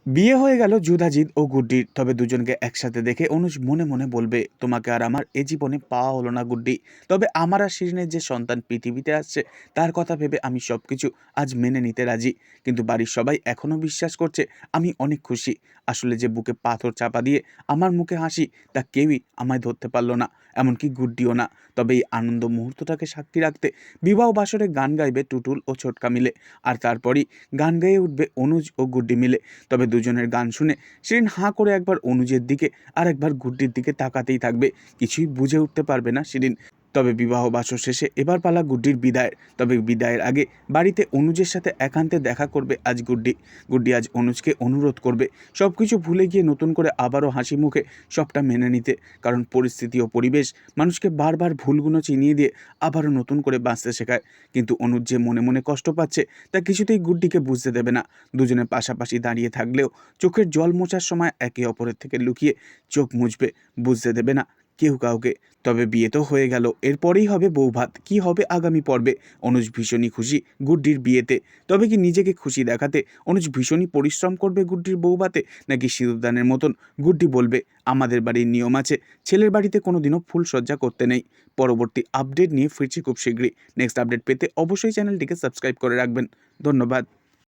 বিয়ে হয়ে গেল যুধাজিৎ ও গুড্ডির। তবে দুজনকে একসাথে দেখে অনুজ মনে মনে বলবে, তোমাকে আর আমার এ জীবনে পাওয়া হলো না গুড্ডি। তবে আমার আর শিরিনের যে সন্তান পৃথিবীতে আসছে তার কথা ভেবে আমি সবকিছু আজ মেনে নিতে রাজি। কিন্তু বাড়ির সবাই এখনো বিশ্বাস করছে আমি অনেক খুশি। আসলে যে বুকে পাথর চাপা দিয়ে আমার মুখে হাসি, তা কেউই আমায় ধরতে পারলো না, এমনকি গুড্ডিও না। তবে এই আনন্দ মুহূর্তটাকে সাক্ষী রাখতে বিবাহ বাসরে গান গাইবে টুটুল ও ছোটকা মিলে। আর তারপরই গান গাইয়ে উঠবে অনুজ ও গুড্ডি মিলে। তবে দুজনের গান শুনে শিরিন হাঁ করে একবার অনুজের দিকে আর একবার গুড্ডির দিকে তাকাতেই থাকবে। কিছুই বুঝে উঠতে পারবে না শিরিন। তবে বিবাহ বাসর শেষে এবার পালা গুড্ডির বিদায়ের। তবে বিদায়ের আগে বাড়িতে অনুজের সাথে একান্তে দেখা করবে আজ গুড্ডি। গুড্ডি আজ অনুজকে অনুরোধ করবে সব কিছু ভুলে গিয়ে নতুন করে আবারও হাসি মুখে সবটা মেনে নিতে। কারণ পরিস্থিতি ও পরিবেশ মানুষকে বারবার ভুলগুলো চিনিয়ে দিয়ে আবারও নতুন করে বাঁচতে শেখায়। কিন্তু অনুজ যে মনে মনে কষ্ট পাচ্ছে তা কিছুতেই গুড্ডিকে বুঝতে দেবে না। দুজনে পাশাপাশি দাঁড়িয়ে থাকলেও চোখের জল মোছার সময় একে অপরের থেকে লুকিয়ে চোখ মুছবে, বুঝতে দেবে না কেউ কাউকে। তবে বিয়ে তো হয়ে গেল, এরপরেই হবে বৌভাত। কি হবে আগামী পর্বে? অনুজ ভীষণই খুশি গুড্ডির বিয়েতে। তবে কি নিজেকে খুশি দেখাতে অনুজ ভীষণই পরিশ্রম করবে গুড্ডির বৌভাতে, নাকি সিঁদুরদানের মতন গুড্ডি বলবে, আমাদের বাড়ির নিয়ম আছে, ছেলের বাড়িতে কোনোদিনও ফুলসজ্জা করতে নেই? পরবর্তী আপডেট নিয়ে ফিরছি খুব শীঘ্রই। নেক্সট আপডেট পেতে অবশ্যই চ্যানেলটিকে সাবস্ক্রাইব করে রাখবেন। ধন্যবাদ।